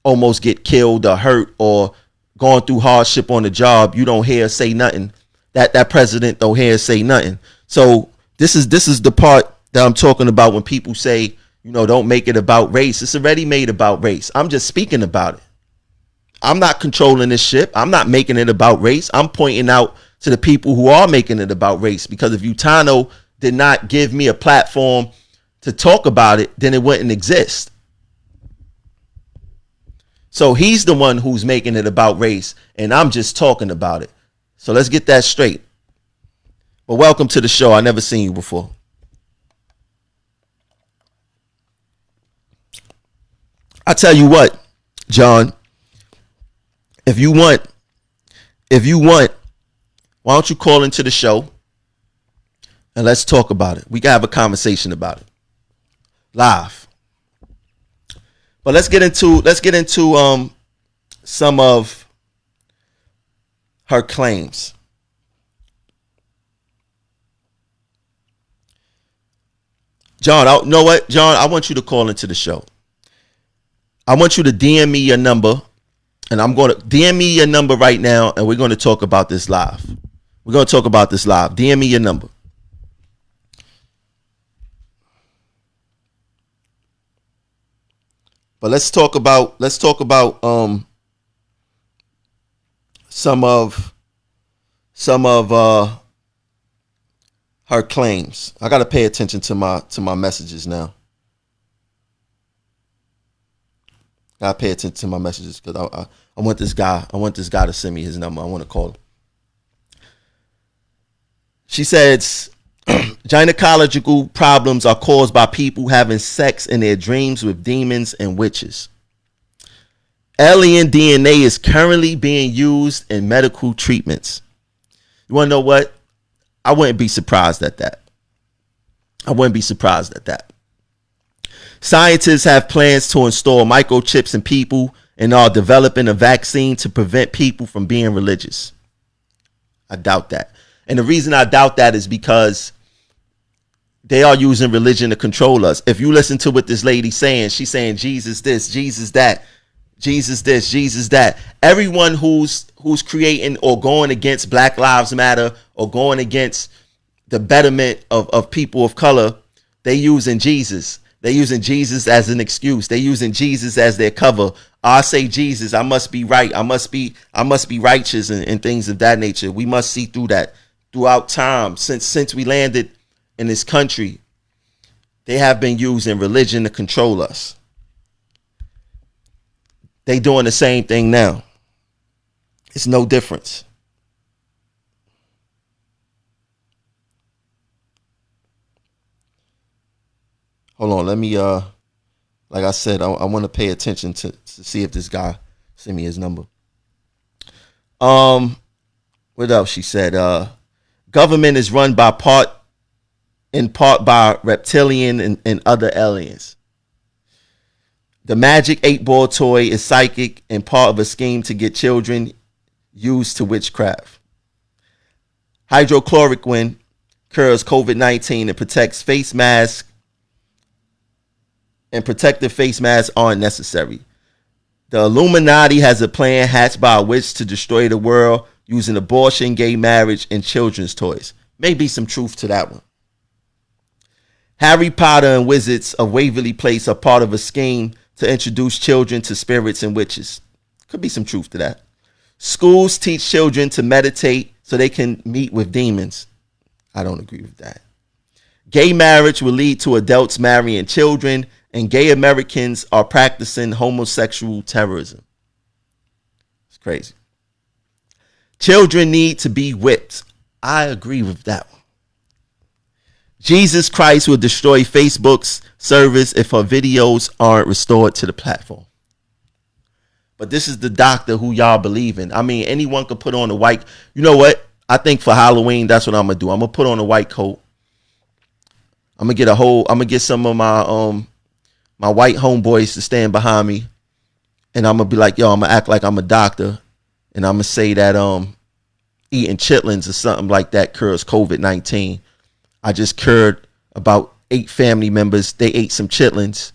almost get killed or hurt or going through hardship on the job, you don't hear say nothing? That president don't hear say nothing. So this is the part that I'm talking about when people say, don't make it about race. It's already made about race. I'm just speaking about it. I'm not controlling this ship. I'm not making it about race. I'm pointing out to the people who are making it about race, because if Utano did not give me a platform to talk about it, then it wouldn't exist. So he's the one who's making it about race, and I'm just talking about it. So let's get that straight. But welcome to the show. I never seen you before. I tell you what, John, if you want, why don't you call into the show and let's talk about it? We can have a conversation about it live. But let's get into some of her claims. John, you know what, John? I want you to call into the show. I want you to DM me your number, and I'm going to DM me your number right now, and we're going to talk about this live. We're going to talk about this live. DM me your number. But let's talk about some of her claims. I gotta pay attention to my messages now. Gotta pay attention to my messages because I want this guy. I want this guy to send me his number. I want to call him. She says gynecological problems are caused by people having sex in their dreams with demons and witches. Alien DNA is currently being used in medical treatments. You want to know what? I wouldn't be surprised at that. I wouldn't be surprised at that. Scientists have plans to install microchips in people and are developing a vaccine to prevent people from being religious. I doubt that. And the reason I doubt that is because they are using religion to control us. If you listen to what this lady's saying, she's saying Jesus this, Jesus that, Jesus this, Jesus that. Everyone who's creating or going against Black Lives Matter or going against the betterment of people of color, they using Jesus. They're using Jesus as an excuse. They're using Jesus as their cover. I say Jesus, I must be right. I must be righteous and things of that nature. We must see through that. Throughout time, since we landed in this country, they have been using religion to control us. They doing the same thing now. It's no difference. Hold on, let me like I said, I want to pay attention to see if this guy send me his number. What else she said? Government is run in part by reptilian and other aliens. The magic 8-ball toy is psychic and part of a scheme to get children used to witchcraft. Hydrochloroquine cures COVID-19 and protects face masks, and protective face masks aren't necessary. The Illuminati has a plan hatched by a witch to destroy the world using abortion, gay marriage, and children's toys. Maybe some truth to that one. Harry Potter and Wizards of Waverly Place are part of a scheme to introduce children to spirits and witches. Could be some truth to that. Schools teach children to meditate so they can meet with demons. I don't agree with that. Gay marriage will lead to adults marrying children, and gay Americans are practicing homosexual terrorism. It's crazy. Children need to be whipped. I agree with that one. Jesus Christ will destroy Facebook's service if her videos aren't restored to the platform. But this is the doctor who y'all believe in. I mean, anyone could put on a white. You know what? I think for Halloween, that's what I'm gonna do. I'm gonna put on a white coat. I'm gonna get some of my white homeboys to stand behind me, and I'm gonna be like, yo, I'm gonna act like I'm a doctor, and I'm gonna say that eating chitlins or something like that cures COVID-19. I just cured about 8 family members. They ate some chitlins,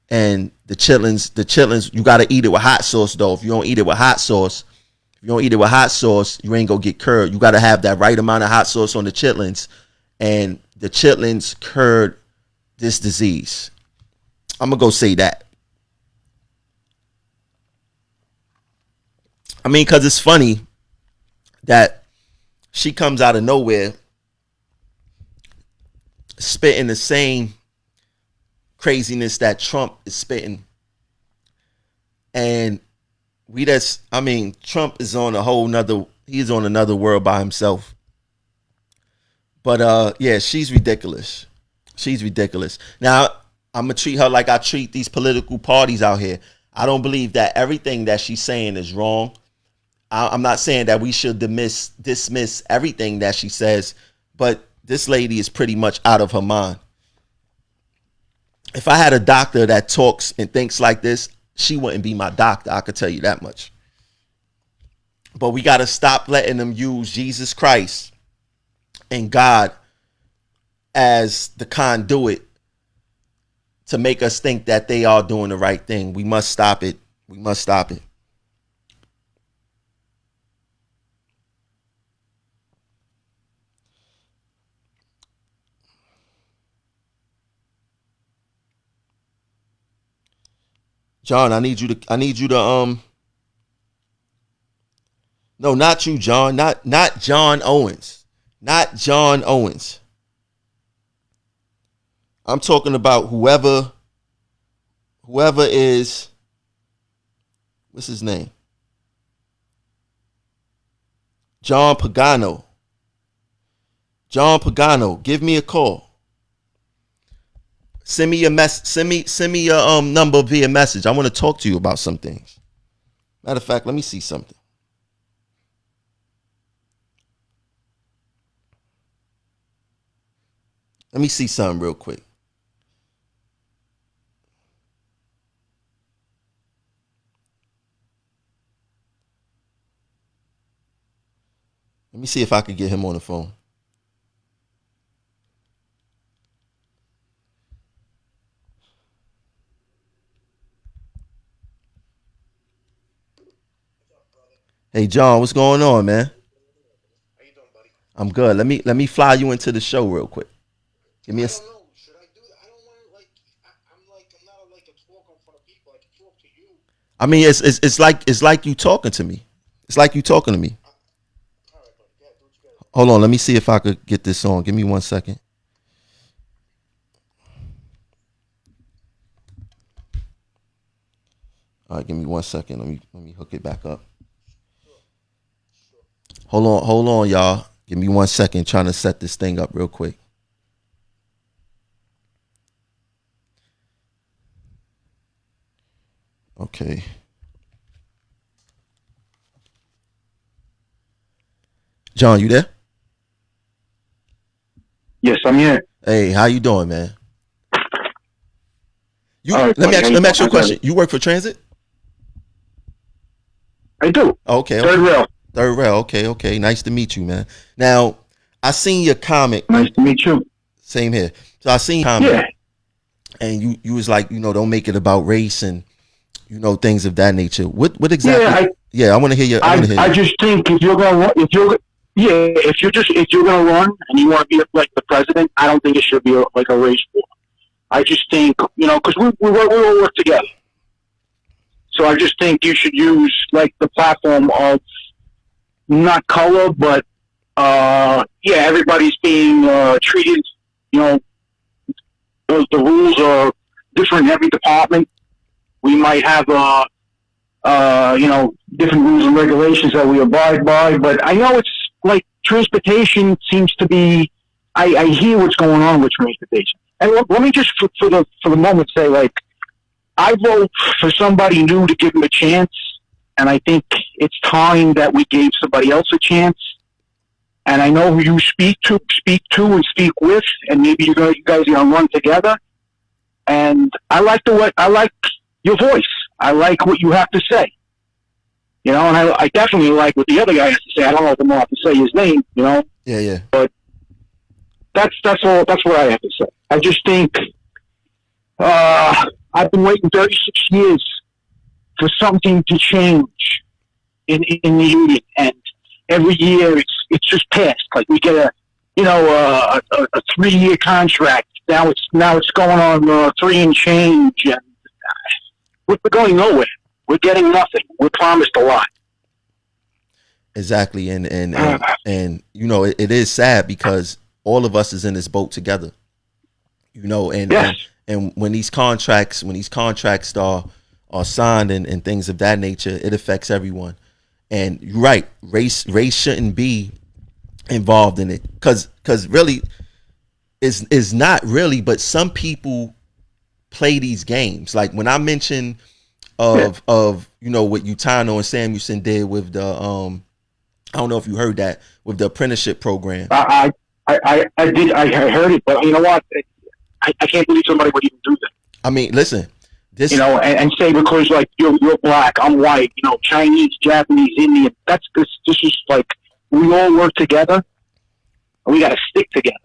and the chitlins, you gotta eat it with hot sauce though. If you don't eat it with hot sauce, you ain't gonna get cured. You gotta have that right amount of hot sauce on the chitlins, and the chitlins cured this disease. I'm gonna go say that. I mean, because it's funny that she comes out of nowhere spitting the same craziness that Trump is spitting. And Trump is on he's on another world by himself. But yeah, she's ridiculous. She's ridiculous. Now, I'm going to treat her like I treat these political parties out here. I don't believe that everything that she's saying is wrong. I'm not saying that we should dismiss everything that she says, but this lady is pretty much out of her mind. If I had a doctor that talks and thinks like this, she wouldn't be my doctor. I could tell you that much. But we got to stop letting them use Jesus Christ and God as the conduit to make us think that they are doing the right thing. We must stop it. We must stop it. John, I need you to no, not you, John. Not John Owens. Not John Owens. I'm talking about whoever is, what's his name? John Pagano. John Pagano, give me a call. Send me your number via message. I want to talk to you about some things. Matter of fact, let me see something. Let me see something real quick. Let me see if I can get him on the phone. Hey John, what's going on, man? How you doing, buddy? I'm good. Let me fly you into the show real quick. Give me a. I don't know. Should I do that? I don't want to I'm not like a talker in front of people. I can talk to you. I mean, it's like you talking to me. It's like you talking to me. All right, buddy. Yeah, do what you gotta do. Hold on, let me see if I could get this on. Give me 1 second. All right, give me 1 second. Let me hook it back up. Hold on, y'all. Give me 1 second. Trying to set this thing up real quick. Okay. John, you there? Yes, I'm here. Hey, how you doing, man? All right, let me buddy. ask you a question. You work for transit? I do. Okay. Third rail. Third rail. Okay. Nice to meet you, man. Now, I seen your comic. Nice to meet you. Same here. So I seen your comic. Yeah. And you was like, don't make it about race and things of that nature. What exactly? Yeah, I want to hear you. I just think if you're gonna run and you want to be like the president, I don't think it should be like a race war. I just think because we all work together. So I just think you should use like the platform of not color, but everybody's being treated. The rules are different in every department. We might have different rules and regulations that we abide by, but I know it's like transportation seems to be. I hear what's going on with transportation, and let me just for the moment say, like, I vote for somebody new to give them a chance, and I think it's time that we gave somebody else a chance. And I know who you speak to and speak with, and maybe you guys are gonna run together. And I like your voice. I like what you have to say. And I definitely like what the other guy has to say. I don't know if I'm allowed to say his name, Yeah. But that's all. That's what I have to say. I just think I've been waiting 36 years for something to change in the union, and every year it's just passed. Like we get a 3-year contract. Now it's going on 3 and change, and we're going nowhere. We're getting nothing. We're promised a lot. Exactly, and it is sad because all of us is in this boat together. Yes. And when these contracts are signed and things of that nature, it affects everyone. And you're right, race shouldn't be involved in it because really is not really, but some people play these games. Like when I mentioned of what Utano and Samuelson did with the I don't know if you heard that with the apprenticeship program. I did. I heard it, but you know what? I can't believe somebody would even do that. I mean, listen, this and say because like you're black, I'm white, Chinese, Japanese, Indian. This is like we all work together, and we got to stick together.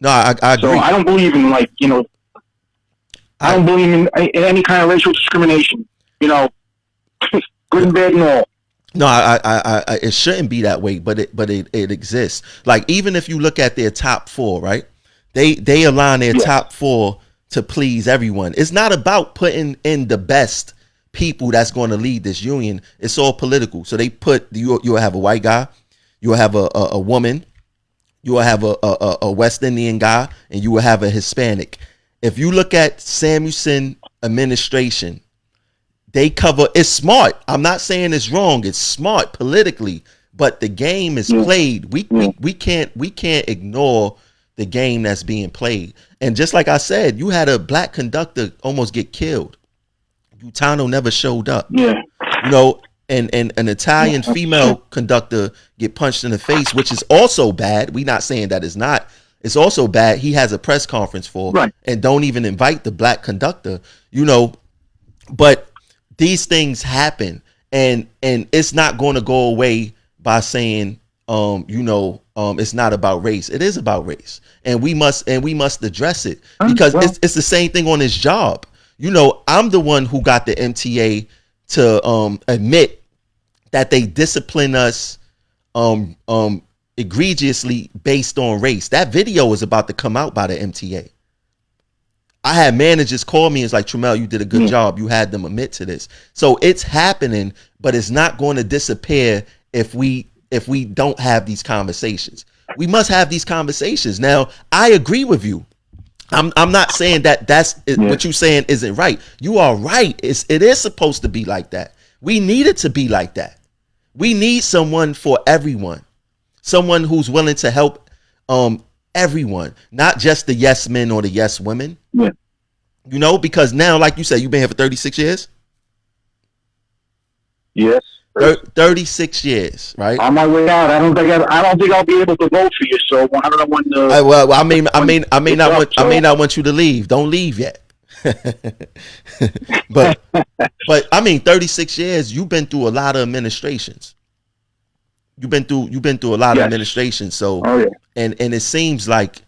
No, I agree. So I don't believe in I don't believe in any kind of racial discrimination. Good and bad and all. No, I it shouldn't be that way, but it exists. Like even if you look at their top 4, right? They align their top 4 to please everyone. It's not about putting in the best people that's going to lead this union. It's all political. So they put you'll have a white guy, you'll have a woman, you will have a West Indian guy, and you will have a Hispanic. If you look at Samuelson administration, they cover. It's smart. I'm not saying it's wrong. It's smart politically, but the game is played. We can't ignore the game that's being played. And just like I said, you had a black conductor almost get killed. Utano never showed up. Yeah. You know, and an Italian female conductor get punched in the face, which is also bad. We're not saying that it's not. It's also bad. He has a press conference for and don't even invite the black conductor, you know. But these things happen, and it's not going to go away by saying it's not about race. It is about race, and we must address it, because it's the same thing on his job. You know, I'm the one who got the MTA to admit that they discipline us egregiously based on race. That video is about to come out by the MTA. I had managers call me and it's like, Tramel, you did a good job. You had them admit to this. So it's happening, but it's not going to disappear if we don't have these conversations. We must have these conversations. Now, I agree with you. I'm not saying that's what you're saying isn't right. You are right. It is supposed to be like that. We need it to be like that. We need someone for everyone. Someone who's willing to help everyone, not just the yes men or the yes women. Yeah. You know, because now, like you said, you've been here for 36 years. Yes. 36 years, right? On my way out, I don't think I'll be able to vote for you. So I don't know when. I may not want you to leave. Don't leave yet. but I mean, 36 years. You've been through a lot of administrations. You've been through a lot of administrations. So, and it seems like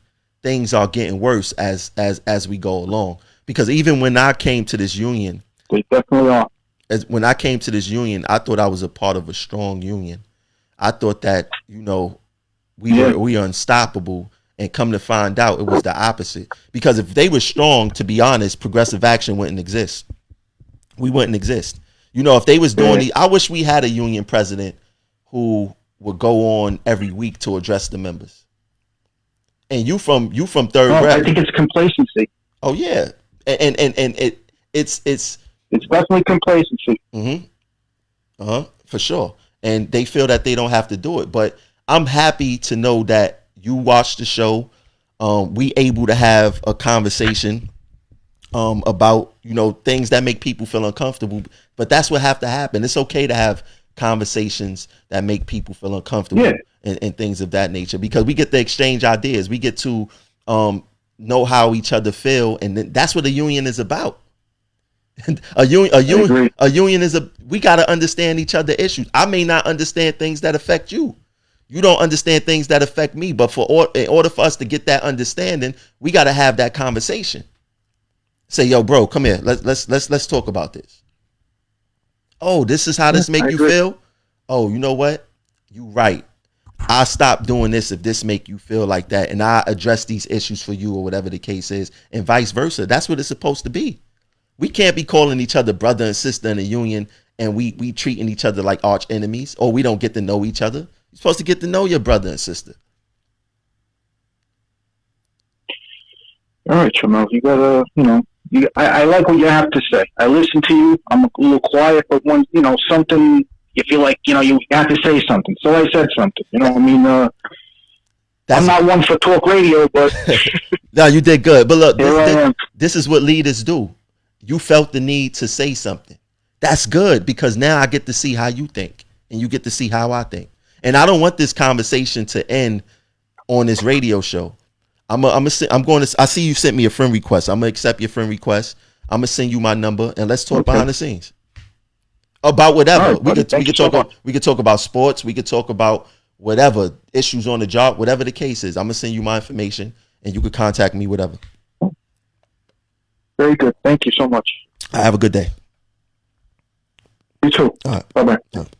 things are getting worse as we go along. Because even when I came to this union, they definitely are. When I came to this union, I thought I was a part of a strong union. I thought that, we were unstoppable, and come to find out it was the opposite. Because if they were strong, to be honest, progressive action wouldn't exist. We wouldn't exist. You know, if they was doing I wish we had a union president who would go on every week to address the members. And you from third grade. I think it's complacency. Oh yeah. And it's definitely complacency. For sure. And they feel that they don't have to do it. But I'm happy to know that you watched the show. We able to have a conversation about, things that make people feel uncomfortable. But that's what have to happen. It's okay to have conversations that make people feel uncomfortable and things of that nature, because we get to exchange ideas. We get to know how each other feel. And that's what a union is about. A union is we got to understand each other's issues. I may not understand things that affect you. You don't understand things that affect me. But in order for us to get that understanding, we got to have that conversation. Say, yo, bro, come here. Let's talk about this. Oh, this is how this make you feel? Oh, you know what? You right. I stop doing this if this make you feel like that, and I address these issues for you, or whatever the case is, and vice versa. That's what it's supposed to be. We can't be calling each other brother and sister in a union, and we treating each other like arch enemies, or we don't get to know each other. You're supposed to get to know your brother and sister. All right, Tramel, you gotta, I like what you have to say. I listen to you. I'm a little quiet, but when, something, you feel like, you have to say something. So I said something, I'm not one for talk radio, but. No, you did good. But look, this is what leaders do. You felt the need to say something. That's good, because now I get to see how you think, and you get to see how I think. And I don't want this conversation to end on this radio show. I see you sent me a friend request. I'm gonna accept your friend request. I'm gonna send you my number, and let's talk behind the scenes about whatever. Right, we could talk about sports. We could talk about whatever issues on the job, whatever the case is. I'm gonna send you my information, and you could contact me, whatever. Very good. Thank you so much. Have a good day. You too. All right. Bye-bye. All right.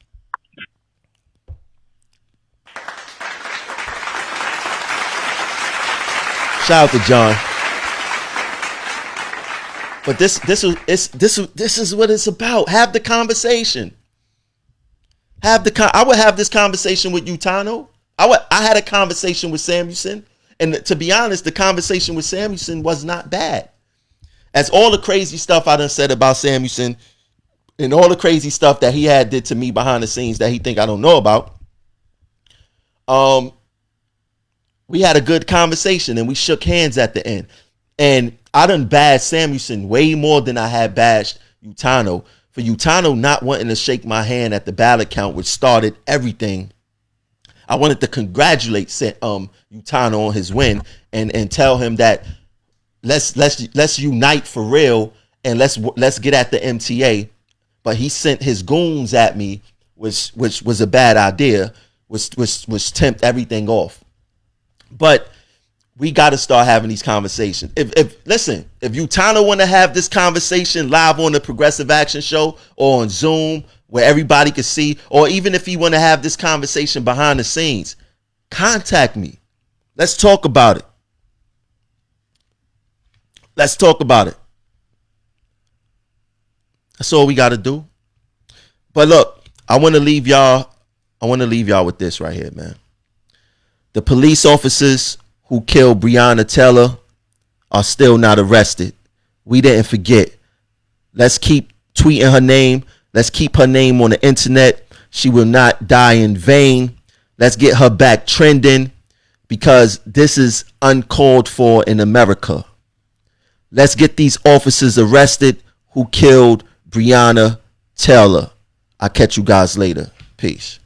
Shout out to John. But this is what it's about. Have the conversation. I would have this conversation with Utano. I had a conversation with Samuelson, and to be honest, the conversation with Samuelson was not bad. As all the crazy stuff I done said about Samuelson and all the crazy stuff that he had did to me behind the scenes that he think I don't know about, we had a good conversation and we shook hands at the end. And I done bashed Samuelson way more than I had bashed Utano. For Utano not wanting to shake my hand at the ballot count, which started everything, I wanted to congratulate Utano on his win and tell him that let's unite for real and let's get at the MTA. But he sent his goons at me, which was a bad idea, which tempted everything off. But we got to start having these conversations. If Utano want to have this conversation live on the Progressive Action Show or on Zoom where everybody can see, or even if he want to have this conversation behind the scenes, contact me. Let's talk about it. Let's talk about it. That's all we got to do. But look, I want to leave y'all with this right here, man. The police officers who killed Breonna Taylor are still not arrested. We didn't forget. Let's keep tweeting her name. Let's keep her name on the internet. She will not die in vain. Let's get her back trending because this is uncalled for in America. Let's get these officers arrested who killed Breonna Taylor. I'll catch you guys later. Peace.